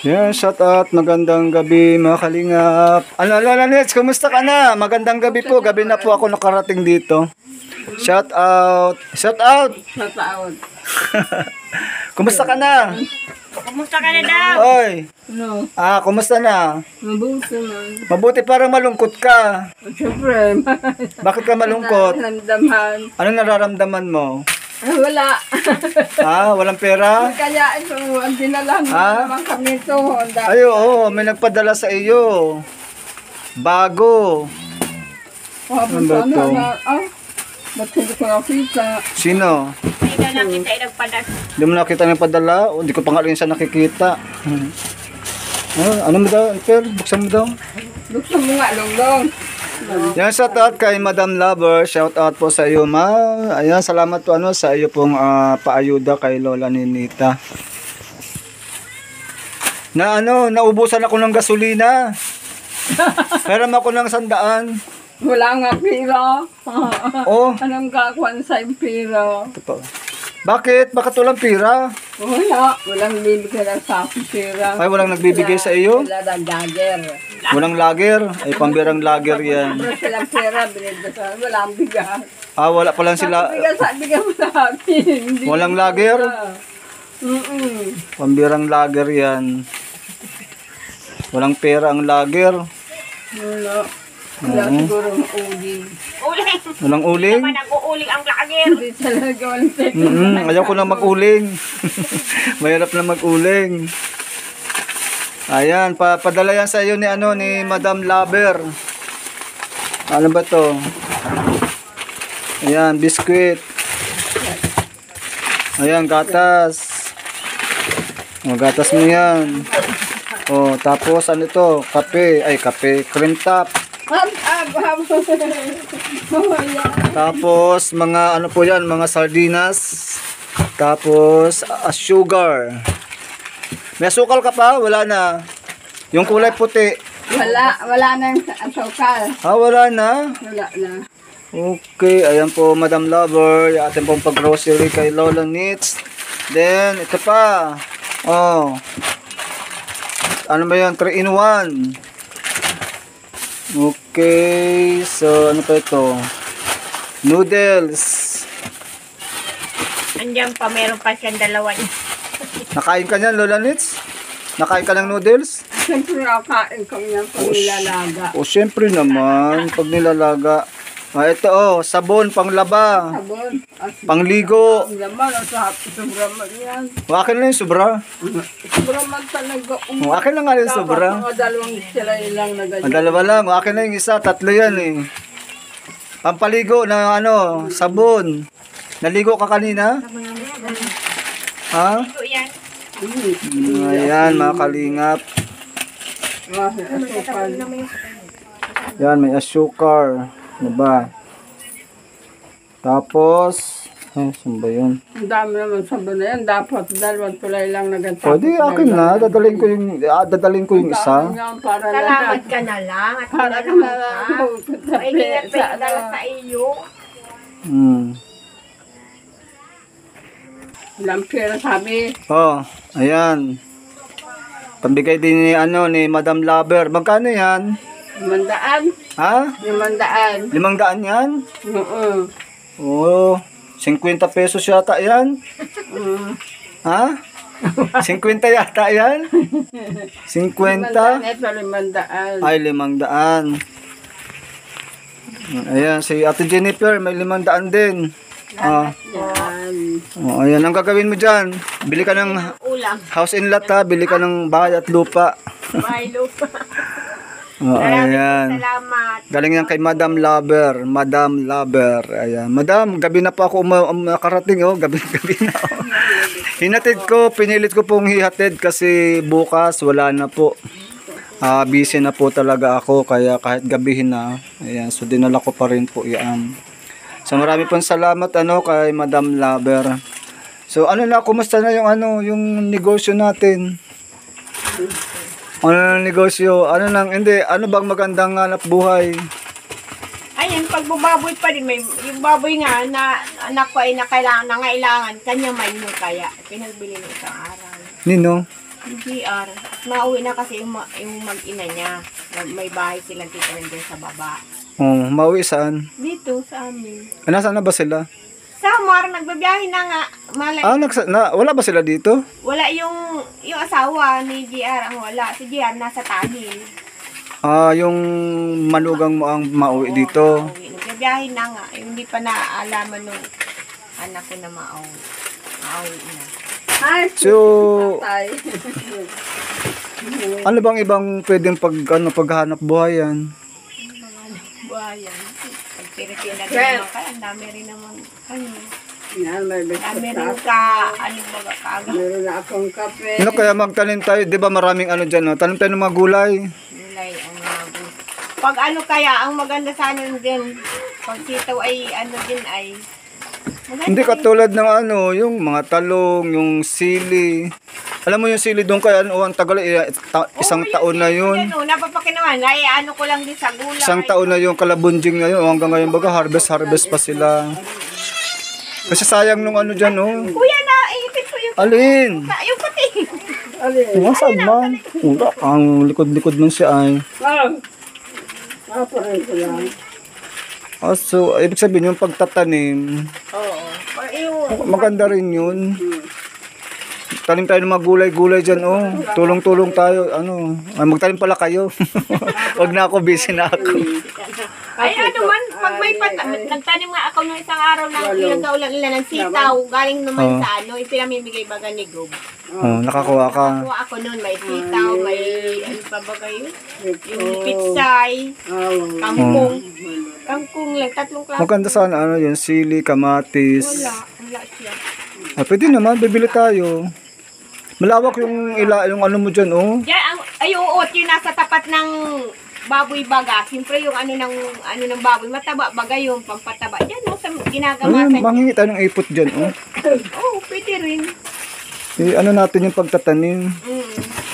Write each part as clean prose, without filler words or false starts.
Yeah, shout out. Magandang gabi mga kalingap. Ano, Nets, kumusta ka na? Magandang gabi po. Gabi na po ako nakarating dito. Shout out. Shout out. Shout out. Kumusta ka na? Kumusta ka na daw? Oy. Ano? Kumusta na? Mabuti na. Mabuti, parang malungkot ka. Siyempre. Bakit ka malungkot? Nararamdaman. Ano nararamdaman mo? Wala. Walang pera? Kaya ito, ang dinalahan naman kami ito. Ay, oo, may nagpadala sa iyo. Bago. Ano ba ito? Ba't hindi ko nakita? Sino? Hindi ka nakita ay nagpadas. Hindi mo nakita ng padala? Hindi ko pa nga rin siya nakikita. Ano mo daw? Per, buksan mo daw. Buksan mo nga, Longlong. Yan, shout out kay Madam Lover. Shout out po sa iyo, ma. Ayan, salamat po sa iyo pong paayuda kay Lola Ninita. Naubusan ako ng gasolina. Meron ako ng 100. Wala nga pira. Oh. Anong kakuan sa pira? Bakit? Bakit walang pira? Wala. Walang bibigyan ng sa pira. Ay, walang nagbibigay sa iyo? Wala ng lager. Walang lager? Ay, pambirang lager yan. Wala silang pera, binibigyan. Wala ang bigas. Wala pa lang sila. Bigyan mo sa akin. Walang lager? Pambirang lager yan. Walang pera ang lager. Wala. Wala siguro uling. Uling! Walang uling? Naman nag-uuling ang lager. Hindi talaga walang Ayaw ko na mag-uling. Mahirap na mag-uling. Ayan, padala yan sa iyo ni Madam Lover. Ano ba to? Ayan, biskuit. Ayan, gatas. Gatas mo yan. Tapos ano to? Kape. Ay, kape. Cream top. Tapos mga ano po yan, mga sardinas. Tapos sugar. May asukal ka pa? Wala na. Yung kulay puti. Wala na yung asukal. Wala na. Wala na. Okay, ayan po Madam Lover. Yung ating pong pag-grocery kay Lola Needs. Then, ito pa. Ano ba yan? 3 in 1. Okay, so ano pa ito? Noodles. Andiyan pa, meron pa siyang dalawa. Nakain ka niyan, Lola Nits? Nakain ka ng noodles? Siyempre nakain kami ng pag nilalaga. Syempre naman, pag nilalaga. Ito, sabon, panglaba. Sabon. Pangligo. Ang laman, sobra man yan. Akin lang yung sobra. Sobra man talaga. Akin lang nga yung sobra. Mga dalawang sila lang na ganyan. Dalawa lang, akin lang yung isa, 3 yan eh. Pampaligo na sabon. Naligo ka kanina? Ha? Ito yan. Ayan, mga kalingap. Asukal. Yan, may asukar. Diba? Tapos, saan ba yun? Ang dami naman sabon na yan. Dapat dalawang tulay lang na ganito. Pwede, akin na. Dadalhin ko yung isa. Salamat ka na lang. At Para wala naman na ka. Maingat pa yung dala sa iyo. Walang pera sabi. Ayan. Pambigay din ni Madam Lover. Magkano yan? 500. Ha? 500. 500 yan? Oo. 50 pesos yata yan? Ha? 50 yata yan? 50? 500. Ito 500. Ay, 500. Ayan, si Ate Jennifer, may 500 din. Yan. Ayan, ang gagawin mo dyan. Bili ka ng Ulam. house and lot ha. Bili ka ng bahay at lupa. Bye, lupa. Ayan. Salamat. Galing yan kay Madam Lover. Madam Lover. Ayan. Madam, gabi na po ako nakarating. Gabi na. Hinatid ko, pinilit ko pong hihatid kasi bukas wala na po. Busy na po talaga ako kaya kahit gabihin na. Ayan, so dinala ko pa rin po yan. So marami pong salamat kay Madam Lover. So kumusta na yung negosyo natin? Ano ng negosyo? Ano bang magandang hanap buhay? Ayun, pagbababoy pa rin, yung baboy nga na anak ko ay nakailangan, nangailangan, kanya may kaya pinagbili ng isang araw. Nino? Yung GR. Mauwi na kasi yung mag-ina niya. May bahay silang tita nandiyan sa baba. Oh, mauwi saan? Dito sa amin. Nasaan na ba sila? Samar, nagbabiyahe na nga. Malay. Wala ba sila dito? Wala yung asawa ni GR ang wala. Si GR nasa Tanin. Yung manugang mo ang mauwi dito. Mauwi. Nagbabiyahe na nga. Yung hindi pa naalaman nung anak ko na mauwi. Mauwi na. Ay, So, tay. ano bang ibang pwedeng paghanap buhay yan? Buhayan. Pagpiritin na rin naman kaya. Ang dami rin naman. Yan, may Dami rin biskuit. ano baga kaga. Meron na akong kape. Ano kaya magtanim tayo? Di ba maraming ano dyan? No? Tanim tayo ng mga gulay. Gulay ang lago. Pag ano kaya, ang maganda sana din, pag sitaw ay ano din ay, maganda Hindi rin. katulad ng yung mga talong, yung sili. Alam mo yung sili doon kaya ang tagal, isang Oo, taon na yun. Yan, napapakinaman. Ay, ano ko lang din sa gulay. Isang taon na yung kalabunjing na yun. Hanggang ngayon baga harvest pa sila. Kasi sayang nung ano dyan, oh. Kuya na, ipit ko yung, Alin? yung puti. Alin? Nasaan man? Wala, ang likod-likod nun siya ay. Parang ko lang. So, ibig sabihin yung pagtatanim, Oo. Or yung, maganda rin yun. Tanim tayo ng mga gulay-gulay dyan, oh. Tulong-tulong tayo, magtanim pala kayo. Wag na ako, busy na ako. ay ano man, pag may nagtanim nga ako nung isang araw ng ilang kaulan nila ng sitaw, galing naman sa yung pinamimigay baga ni Gob. Oh, nakakuha ka. Kuha ako nun, may sitaw, may ano pa ba kayo? Yung pitsay, kangkong. Kangkong lang, 3 klase. Maganda sana, yung sili, kamatis. Wala siya. Pwede naman, bibili tayo. Malawak yung ano mo dyan, oh. Diyan, ay uot yung nasa tapat ng baboy baga. Siyempre yung ano ng baboy, mataba baga yung pampataba. Diyan, no, sa ginagamasan. Manghingi tayo ng ipot dyan, oh. Oo, pwede rin. Ano natin yung pagtatanim.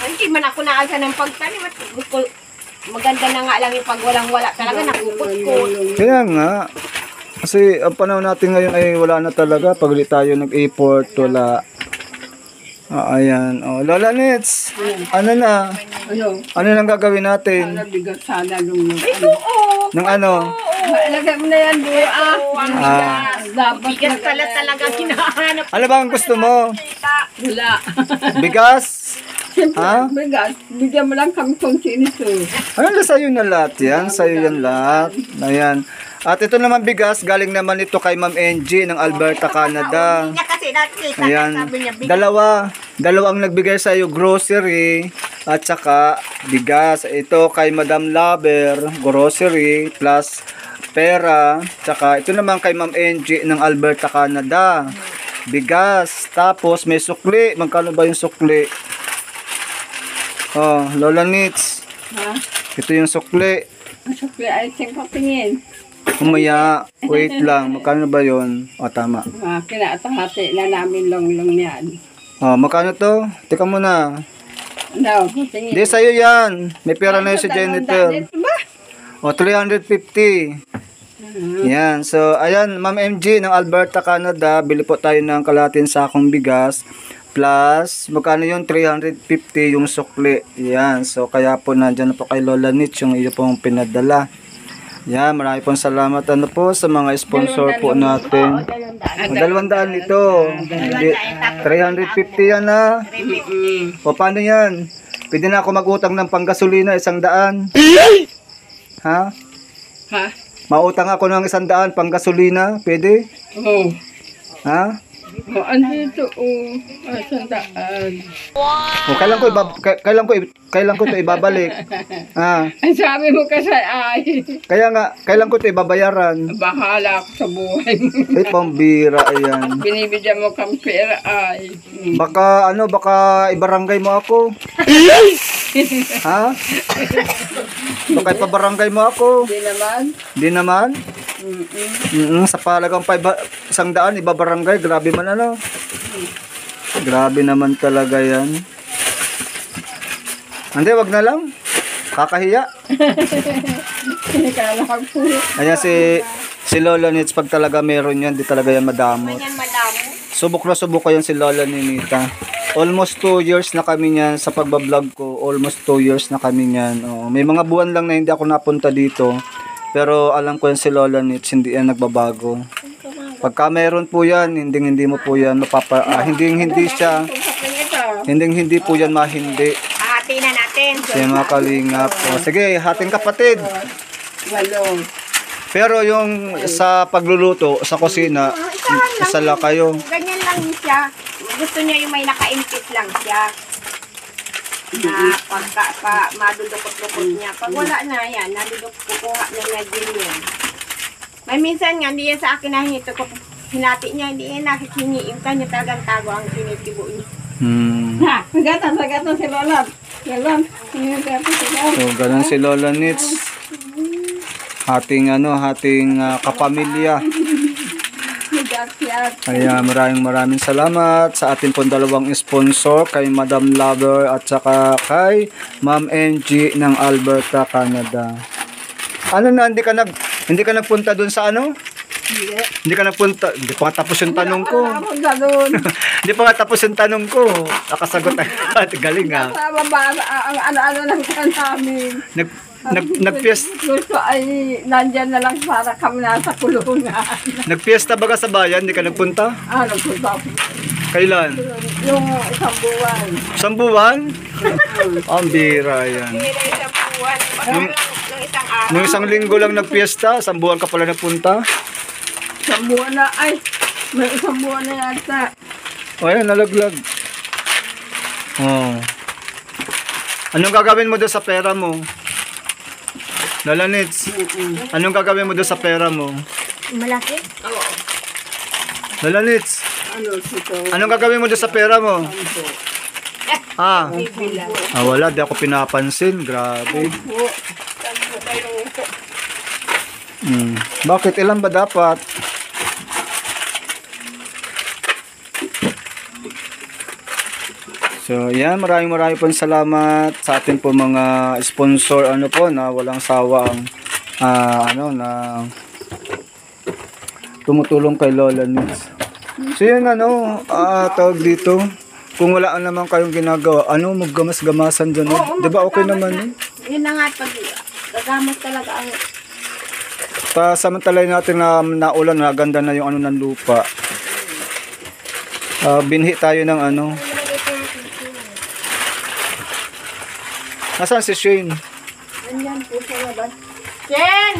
Hindi man ako naasa ng pagtanim. At maganda na nga lang yung pag walang-wala talaga, nakukot-kot. Kaya nga. Kasi ang panahon natin ngayon ay wala na talaga. Pag ulit tayo nag-import, wala. Ayan. Oh, Lola Nets, ano na? Ano nang gagawin natin? Bigas sana nung Ito, oo. Ng ano? Lagay mo na yan, buwa. Dapat Bigas pala talaga hinahanap. Ano ba ang gusto mo? Wala. Bigas? Ha? Bigas. Bigyan mo lang kami kung sinito. Ano na sa'yo na lahat yan? Sa'yo yan lahat. Ayan. At ito naman bigas, galing naman ito kay Ma'am Angie ng Alberta, Canada. Hindi niya kasi nakita. Ayan. Sabi niya, bigas. Dalawa ang nagbigay sa iyo, grocery at saka bigas. Ito kay Madam Lover, grocery plus pera. Tsaka ito naman kay Ma'am Angie ng Alberta, Canada. Bigas. Tapos may sukli. Magkano ba yung sukli? Oh, Lola Nits. Ha? Ito yung sukli. Ang sukli ay tingin. Umaya, wait lang. Magkano ba yun? O, tama. Kinatahati na namin long yan. O, magkano to? Teka muna. Ano, tingin. Hindi, sa'yo yan. May pera na yun si janitor. Ba? O, 350. Yan. So, ayan, Ma'am MG ng Alberta, Canada. Bili po tayo ng kalahating sakong bigas. Plus, magkano yun? 350 yung sukli. Yan. So, kaya po nandyan na po kay Lola Nitch yung iyo pong pinadala. Yan. Marami pong salamat po sa mga sponsor po natin. 200 ito. 350 yan ha. 350. O, paano yan? Pwede na ako mag-utang ng panggasolina 100. Ha? Ha? Mautang ako ng 100 panggasolina. Pwede? Oo. Ha? Oh, andito, ay, sandaan. O, kailan ko ito ibabalik? Ah, Ang sabi mo kasi ay, kaya nga, kailan ko ito ibabayaran? bahala ako sa buhay mo. Ay, pambira, ayan. Binibigyan mo kang pera ay. Baka ibarangay mo ako. Ha? Baka ipabarangay mo ako. Hindi naman. Di naman? Sa palagang 100 ibabarangay, grabe man ano. Grabe naman talaga yan. Hindi, wag na lang. Kakahiya. Kala ko po. Ayan si Lola Nits, pag talaga meron yan, di talaga yan madamot. Yan, madamo. Subok na subok ko yan si Lola ni Nita. Almost 2 years na kami niyan sa pagbablog ko. Almost 2 years na kami niyan. Oo, may mga buwan lang na hindi ako napunta dito. Pero alam ko yan si Lola Nitz, hindi yan nagbabago. Pagka meron po yan, hindi mo po yan hindi siya, hindi po yan mahindi. Hati na natin. Kaya mga kalingap. O, sige, hating kapatid. Walong. Pero yung sa pagluluto, sa kusina, isa lang kayo. Ganyan lang siya. Gusto niya yung may nakaimpit lang siya. Na madudukot-dukot niya. Pag wala na yan, kukuha na niya din yan. May minsan nga, hindi yan sa akin nahito ko. Hinati niya, hindi yan nakikiniim ka niya. Talagang tago ang tinitibo niya. Ha, sagatan si Lola. Lola, sagatan si Lola. So, ganun si Lola Nitz. Hating kapamilya. Kaya maraming salamat sa ating pong dalawang sponsor, kay Madam Lover at saka kay Ma'am NG ng Alberta, Canada. Ano na, hindi ka nagpunta doon sa ano? Hindi ka nagpunta. Hindi pa nga tapos yung tanong ko. Hindi pa nga tapos yung tanong ko. Nakasagot na. Galing ha. Ang ano-ano lang ka namin. Gusto ay nandyan na lang para kami nasa kulungan. Nagpiesta ba ka sa bayan? Hindi ka nagpunta? Nagpunta ako. Kailan? Yung isang buwan. Isang buwan? Ang bira yan. Hindi na isang buwan. Ng isang araw. Nung isang linggo lang nagpiesta, isang buwan ka pala nagpunta? Isang buwan na, may isang buwan na yata. O ayan, nalaglag. Oh. Anong gagawin mo doon sa pera mo? Lola Nitz, anong gagawin mo doon sa pera mo? Malaki? Oo. Lola Nitz, Ito? anong gagawin mo doon sa pera mo? Wala, di ako pinapansin. Grabe. Bakit? Ilan ba dapat? So, yan, maraming pong salamat sa atin po mga sponsor na walang sawang na tumutulong kay Lola Nitz. So, yun tawag dito. Kung wala naman kayong ginagawa, maggamas-gamasan dyan. Di ba okay naman yun? Yun na nga, pag gagamot talaga ang Pasamantalay natin na naulan, naganda na yung ng lupa. Binhi tayo ng Nasaan si Shane? Andyan po sa labas. Jen!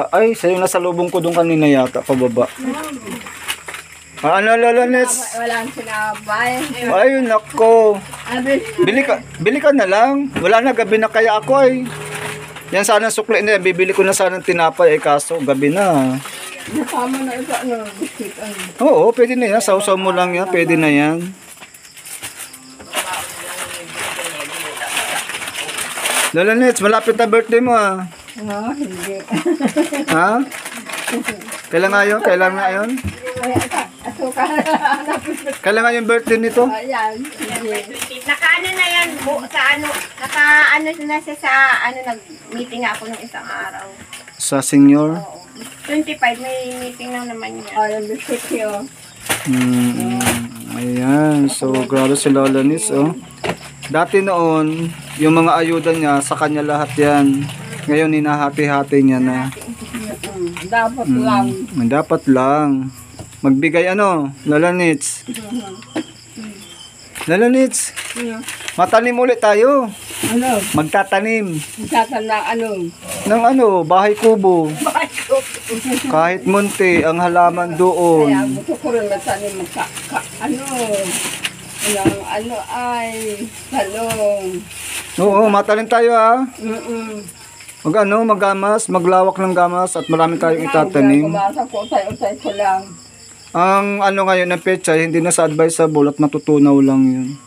Ay, sa'yo nasa lubong ko doon kanina yata, pababa. Lola Nitz? Walang sinabay. Ay, nako. Bili ka na lang. Wala na, gabi na kaya ako ay. Yan sana sukli na yan. Bibili ko na sana ng tinapay. Kaso, gabi na. Nasama na ito, biscuit. Oo, pwede na yan. Sausaw mo lang yan. Pwede na yan. Lola Nitz, malapit na birthday mo Hindi. Ha? Kailan nga yun? Kailan nga yung birthday nito? Ayan. Naka-ano na yan, na siya sa, nag-meeting ako nung isang araw. Sa senior? Oo. 25, may meeting lang naman yan. Ayan, biscuit yun. Ayan. So, grabe si Lola Nitz, Dati noon, yung mga ayuda niya, sa kanya lahat yan. Ngayon, hinahati-hati niya na. Dapat lang. Dapat lang. Magbigay Lola Nitz. Lola Nitz, matanim ulit tayo. Magtatanim. Ng bahay kubo. Kahit munti, ang halaman doon. Kaya gusto ko rin matanim talong. Oo, matanim tayo Magamas, maglawak ng gamas at marami tayong itatanim. Kumasa ko, utay ko lang. Ang ngayon ng pecha, hindi na sa advisable at matutunaw lang yun.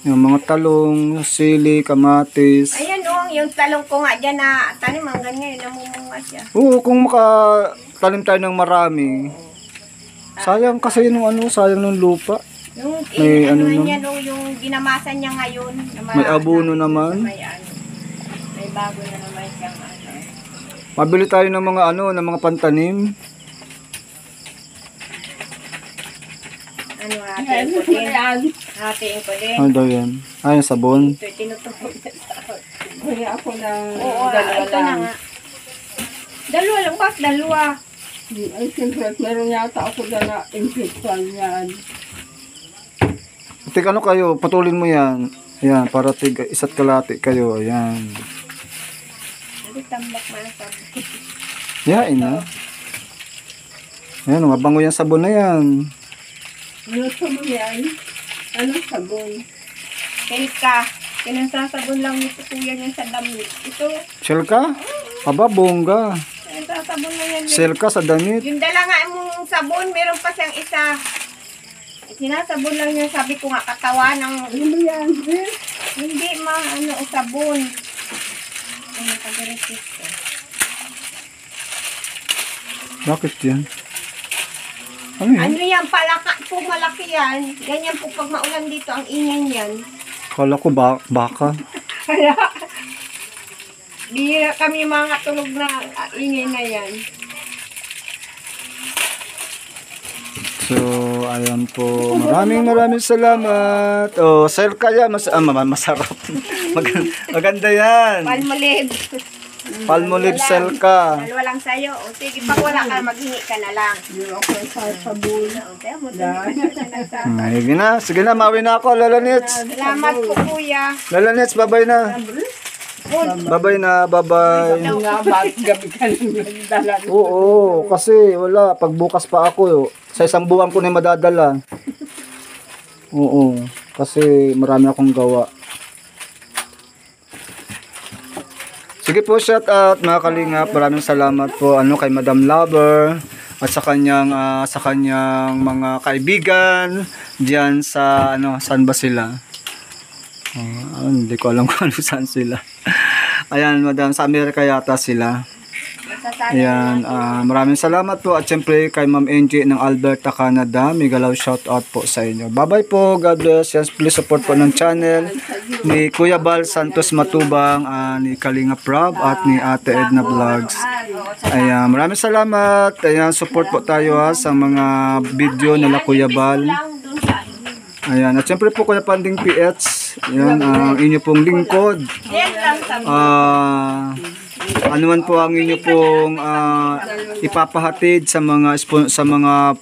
Yung mga talong, sili, kamatis. Ayan yung talong ko nga dyan na tanim hanggang ngayon, namumunga siya. Oo, kung makatanim tayo ng marami. Sayang kasi sayang ng lupa. Yung May yung ginamasan niya ngayon. May abono naman. May bago na naman siyang Mabili tayo ng mga ng mga pantanim. natin Hatiin ko din. Ayan. Hatiin ko din. Ano daw yan? Ay, yung sabon. Ito, tinutukoy na sa akin. Kaya ako ng Oo, dalawa ito na lang. nga. Dalawa lang, bakit dalawa? Ay, siyempre, meron yata ako na infection yan. Tika, ano kayo? Putulin mo yan. Ayan, para isa't kalati kayo. Ayan. Hindi tambak man sabi. Yain na. Ayan, mabango yung sabon na yan. Ano sabon yan? Anong sabon? Pelka. Pinasasabon lang nito kuya niya sa damit. Ito, Shell ka? Aba, bongga. pinasasabon na yan. Shell ka sa damit. Yung dala nga mong sabon, meron pa siyang isa. Sinasabon lang niya, sabi ko nga, katawan ng... Ano ba yan, sis? Hindi sabon. Ano, pag-repeat ko. Bakit yan? Ano yan? Ano yan, palaka po, malaki yan. Ganyan po, pag maulan dito, ang ingay yan. Kala ko baka. Kaya, di kami mga tulog na ingay na yan. So, ayan po. Maraming salamat. Oh, sir kaya masarap. Maganda yan. Palmolive. Palmolive sell ka. Dalawa lang sa'yo. O sige, pag wala ka, maghingi ka na lang. Hindi ako sa sabon. O, kaya mo, salamat Ay, sige na, mawi na ako, Lola Nits. po, kuya. Lola Nits, bye-bye na. Bye-bye na, bye-bye. Nga, bakit gabi ka nang nagdala? Oo, kasi wala, pagbukas pa ako, sa isang buwan ko na madadala. Oo, kasi marami akong gawa. Sige po, shout out mga kalingap. Maraming salamat po kay Madam Lover at sa kanyang mga kaibigan diyan sa saan ba sila? Hindi ko alam kung saan sila. Ayan, madam, sa Amerika yata sila. Ayan, maraming salamat po at syempre kay Ma'am Angie ng Alberta, Canada. Migalaw shout out po sa inyo. Bye-bye po. God bless. Yes, please support po ng channel ni Kuya Bal Santos Matubang, ni Kalinga Prab at ni Ate Edna Vlogs. Ayan, maraming salamat. Ayan, support po tayo sa mga video nila Kuya Bal. Ayan, at syempre po Kuya Panding PH. Ayan, ang inyo pong lingkod. Ano man po ang inyo pong ipapahatid sa mga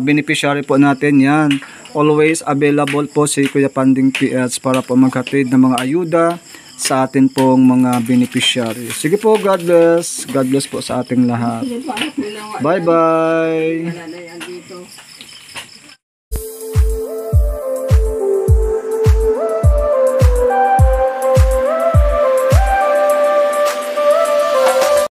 beneficiary po natin, yan. Always available po si Kuya Panding PH para po maghatid ng mga ayuda sa atin pong mga beneficiary. Sige po, God bless. God bless po sa ating lahat. Bye-bye. Wala na yan dito.